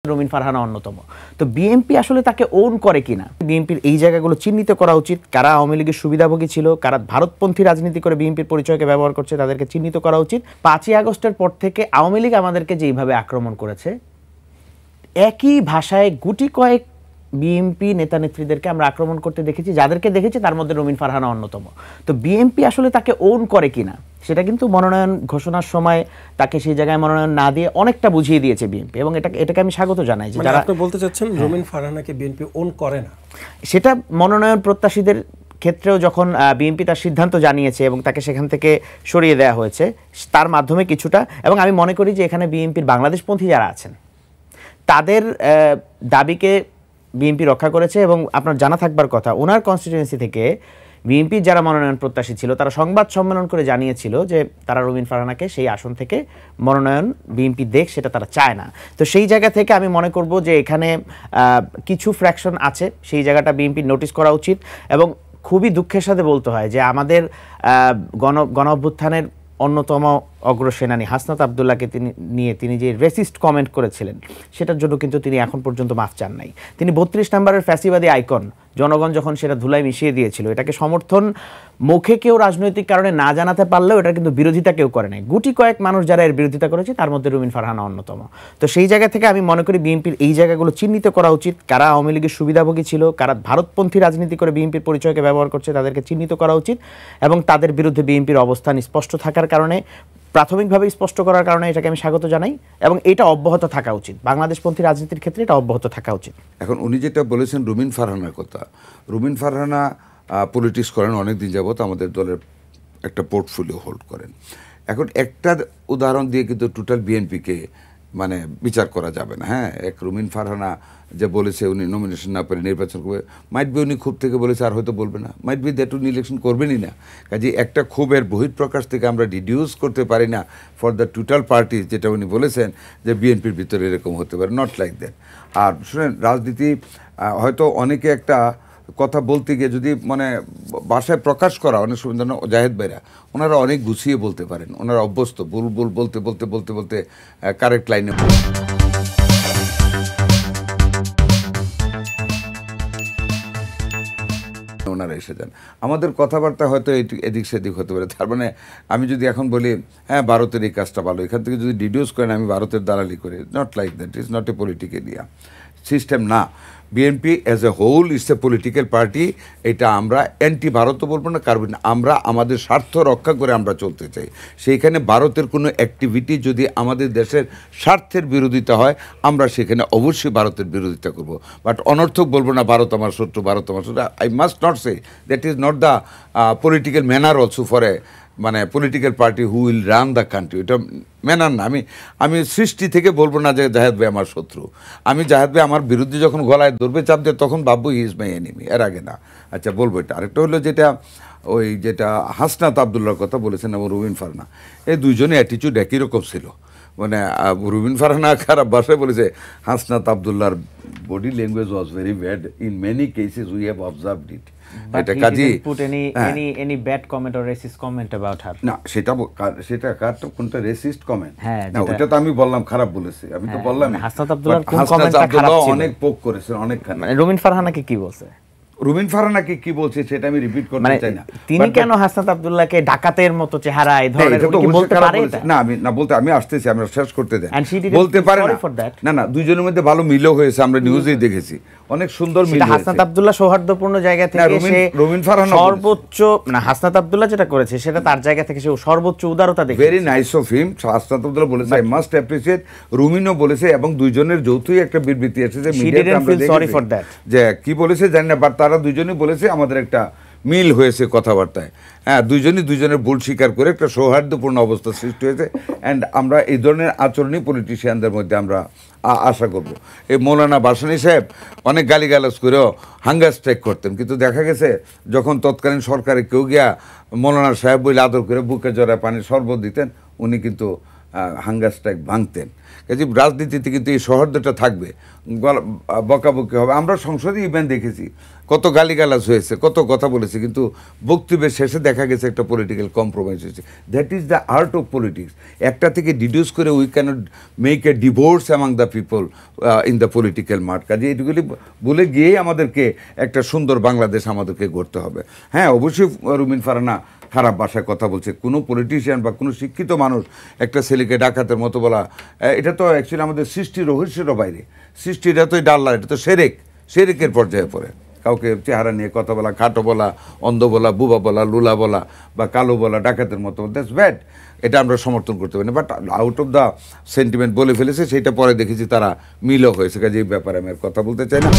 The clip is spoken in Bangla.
রুমিন ফারহানা অন্যতম। তো বিএনপি আসলে তাকে ওন করে কিনা, বিএনপির এই জায়গাগুলো চিহ্নিত করা উচিত। কারা আওয়ামী লীগের সুবিধাভোগী ছিল, কারা ভারতপন্থী রাজনীতি করে বিএনপির পরিচয়কে ব্যবহার করছে, তাদেরকে চিহ্নিত করা উচিত। 5ই আগস্টের পর থেকে আওয়ামী লীগ আমাদেরকে যেইভাবে আক্রমণ করেছে, একই ভাষায় গুটি কয়েক বিএনপি নেতা নেত্রীদেরকে আমরা আক্রমণ করতে দেখেছি, যাদেরকে দেখেছি তার মধ্যে রুমিন ফারহানা অন্যতম। তো বিএনপি আসলে তাকে ওন করে কিনা সেটা কিন্তু মনোনয়ন ঘোষণার সময় তাকে সেই জায়গায় মনোনয়ন না দিয়ে অনেকটা বুঝিয়ে দিয়েছে বিএনপি, এবং এটাকে আমি স্বাগত জানাই। যে যারা আপনি বলতে চাচ্ছেন রুমিন ফারহানাকে বিএনপি ওন করে না, সেটা মনোনয়ন প্রত্যাশীদের ক্ষেত্রেও যখন বিএনপি তার সিদ্ধান্ত জানিয়েছে এবং তাকে সেখান থেকে সরিয়ে দেওয়া হয়েছে তার মাধ্যমে কিছুটা, এবং আমি মনে করি যে এখানে বিএনপির বাংলাদেশপন্থী যারা আছেন তাদের দাবিকে বিএনপি রক্ষা করেছে। এবং আপনার জানা থাকবার কথা, ওনার কনস্টিটিউয়েন্সি থেকে বিএনপির যারা মনোনয়ন প্রত্যাশী ছিল তারা সংবাদ সম্মেলন করে জানিয়েছিল যে তারা রুমিন ফারহানাকে সেই আসন থেকে মনোনয়ন বিএনপি দেখ, সেটা তারা চায় না। তো সেই জায়গা থেকে আমি মনে করব যে এখানে কিছু ফ্র্যাকশন আছে, সেই জায়গাটা বিএনপি নোটিস করা উচিত। এবং খুবই দুঃখের সাথে বলতে হয় যে আমাদের গণ অভ্যুত্থানের অন্যতম অগ্রসেনানী হাসনাত আবদুল্লাহকে তিনি যে রেসিস্ট কমেন্ট করেছিলেন, সেটার জন্য কিন্তু তিনি এখন পর্যন্ত মাফ চান নাই। তিনি 32 নম্বরের ফ্যাসিবাদী আইকন, জনগণ যখন সেটা ধুলায় মিশিয়ে দিয়েছিল, এটাকে সমর্থন মুখে কেউ রাজনৈতিক কারণে না জানাতে পারলেও এটা কিন্তু বিরোধিতা কেউ করে নাই। গুটি কয়েক মানুষ যারা এর বিরোধিতা করেছে তার মধ্যে রুমিন ফারহানা অন্যতম। তো সেই জায়গা থেকে আমি মনে করি বিএনপির এই জায়গাগুলো চিহ্নিত করা উচিত। কারা আওয়ামী লীগের সুবিধাভোগী ছিল, কারা ভারতপন্থী রাজনীতি করে বিএনপির পরিচয়কে ব্যবহার করছে, তাদেরকে চিহ্নিত করা উচিত। এবং তাদের বিরুদ্ধে বিএনপির অবস্থান স্পষ্ট থাকার কারণে, প্রাথমিকভাবে স্পষ্ট করার কারণে এটাকে আমি স্বাগত জানাই, এবং এটা অব্যাহত থাকা উচিত। বাংলাদেশপন্থী রাজনীতির ক্ষেত্রে এটা অব্যাহত থাকা উচিত। এখন উনি যেটা বলেছেন রুমিন ফারহানার কথা, রুমিন ফারহানা পলিটিক্স করেন অনেক দিন যাবত, আমাদের দলের একটা পোর্টফোলিও হোল্ড করেন। এখন একটা উদাহরণ দিয়ে কিন্তু টোটাল বিএনপিকে মানে বিচার করা যাবে না। হ্যাঁ, এক রুমিন ফারহানা যে বলেছে উনি নমিনেশন না পেলে নির্বাচন করবে, মাইট বি উনি ক্ষোভ থেকে বলেছে, আর হয়তো বলবে না, মাইট বি দ্যাট উনি ইলেকশন করবেনই না। কাজে একটা ক্ষোভের বহিঃপ্রকাশ থেকে আমরা ডিডিউস করতে পারি না ফর দ্য টোটাল পার্টি, যেটা উনি বলেছেন যে বিএনপির ভিতরে এরকম হতে পারে, নট লাইক দ্যাট। আর শুনেন, রাজনীতি হয়তো অনেকে একটা কথা বলতে গিয়ে যদি মানে ভাষায় প্রকাশ করা, অনেক সময় জাহেদ ভাইরা ওনারা অনেক গুছিয়ে বলতে পারেন, ওনারা অভ্যস্ত বুলবুল বলতে বলতে বলতে বলতে কারেক্ট লাইনে ওনারা এসে যান। আমাদের কথাবার্তা হয়তো এদিক সেদিক হতে পারে। তার মানে আমি যদি এখন বলি হ্যাঁ ভারতের এই কাজটা ভালো, এখান থেকে যদি ডিডিউস করেন আমি ভারতের দালালি করি, not like that, is not a political system না। BNP as a whole it's a political party. এটা আমরা অ্যান্টি ভারতও বলবো না, কারণ আমরা আমাদের স্বার্থ রক্ষা করে আমরা চলতে চাই। সেইখানে ভারতের কোনো অ্যাক্টিভিটি যদি আমাদের দেশের স্বার্থের বিরোধিতা হয়, আমরা সেখানে অবশ্যই ভারতের বিরোধিতা করব। বাট অনর্থক বলবো না ভারত আমার শত্রু, ভারত আমার শত্রু। I must not say that is not the political manner also for a মানে political party who will run the country. এটা ম্যানার না। আমি সৃষ্টি থেকে বলবো না যে জাহেদ ভাই আমার শত্রু। আমি জাহেদ ভাই আমার বিরুদ্ধে যখন গলায় ধরবে চাপ দিয়ে তখন ভাববো হি ইজ মাই এনিমি, এর আগে না। আচ্ছা, বলবো এটা। আরেকটা হলো যেটা হাসনাত আবদুল্লাহর কথা বলেছেন এবং রুমিন ফারহানা, এই দুইজনে অ্যাটিচিউড একই রকম ছিল। মানে রুমিন ফারহানা খারাপ ভাষায় বলেছে, হাসনাত আবদুল্লাহর body language was very bad in many cases, we have observed it. এটা Kazi any bad comment or racist comment about her? না, সেটা কারটা কোনটা রেসিস্ট কমেন্ট? হ্যাঁ, না ওটা তো আমি বললাম খারাপ বলেছে, আমি তো বললাম হাসনাত আবদুল্লাহর কোন কমেন্টটা খারাপ ছিল, অনেক পোক করেছেন অনেকখানি। মানে রুমিন ফারহানাকে কি বলছে, রুমিন ফারহানাকে কি বলছে সেটা আমি রিপিট করতে চাই না। তিনি কেন হাসনাত আবদুল্লাহকে ডাকাতের মতো চেহারা এই ধরনের কি বলতে পারে? না আমি বলতে আমি আসতেছি, আমরা শেষ করতে দেন। বলতে পারে না। না, দুইজনের মধ্যে ভালো মিলও হয়েছে, আমরা নিউজেই দেখেছি, অনেক সুন্দর মিল হয়েছে। হাসনাত আবদুল্লাহ সৌহার্দ্যপূর্ণ জায়গা থেকে রুমিন ফারহানা সর্বোচ্চ, না হাসনাত আবদুল্লাহ যেটা করেছে সেটা তার জায়গা থেকে সে সর্বোচ্চ উদারতা দেখেছে। Very nice of him. Hasnat Abdullah বলেছে আই মাস্ট অ্যাপ্রিসিয়েট, রুমিনও বলেছে, এবং দুইজনের যৌথই একটা বিবৃতি এসেছে মিডিয়াতে, আমরা দেখেছি যে কি বলেছে জানি না, বাট তারা দুইজনই বলেছে আমাদের একটা মিল হয়েছে কথাবার্তায়। হ্যাঁ, দুইজনের ভুল স্বীকার করে একটা সৌহার্দ্যপূর্ণ অবস্থা সৃষ্টি হয়েছে। অ্যান্ড আমরা এই ধরনের আচরণই পলিটিশিয়ানদের মধ্যে আমরা আশা করব। এই মৌলানা ভাসানী সাহেব অনেক গালিগালাজ করেও হাঙ্গার স্ট্রাইক করতেন, কিন্তু দেখা গেছে যখন তৎকালীন সরকারে কেউ গিয়া মৌলানা সাহেব বলে আদর করে বুকে জড়ায় পানির শরবত দিতেন, উনি কিন্তু হাঙ্গার স্ট্রাইক ভাঙতেন। কাজে রাজনীতিতে কিন্তু এই সৌহার্দ্যটা থাকবে, বকাবকি হবে। আমরা সংসদে ইভেন দেখেছি কত গালিগালাজ হয়েছে, কত কথা বলেছে, কিন্তু বক্তব্যের শেষে দেখা গেছে একটা পলিটিক্যাল কম্প্রোমাইজ হয়েছে। That is the art of politics. একটা থেকে ডিডিউস করে we can't make a divorce among the people in the political মাঠ। কাজে এটুকুলি বলে গিয়েই আমাদেরকে একটা সুন্দর বাংলাদেশ আমাদেরকে গড়তে হবে। হ্যাঁ, অবশ্যই রুমিন ফারহানা খারাপ ভাষায় কথা বলছে। কোনো পলিটিশিয়ান বা কোনো শিক্ষিত মানুষ একটা ছেলেকে ডাকাতের মতো বলা, এটা তো অ্যাকচুয়ালি আমাদের সৃষ্টি রহস্যেরও বাইরে। সৃষ্টিটা তো ডাল্লা, এটা তো সেরেকের পর্যায়ে পড়ে। কাউকে চেহারা নিয়ে কথা বলা, খাটো বলা, অন্ধ বলা, বুবা বলা, লুলা বলা বা কালো বলা ডাকাতের মতো, দ্যাটস ব্যাড। এটা আমরা সমর্থন করতে পারি না। But out of the sentiment বলে ফেলেছে, সেটা পরে দেখেছি তারা মিলও হয়েছে। কাজে এই ব্যাপারে আমি আর কথা বলতে চাই না।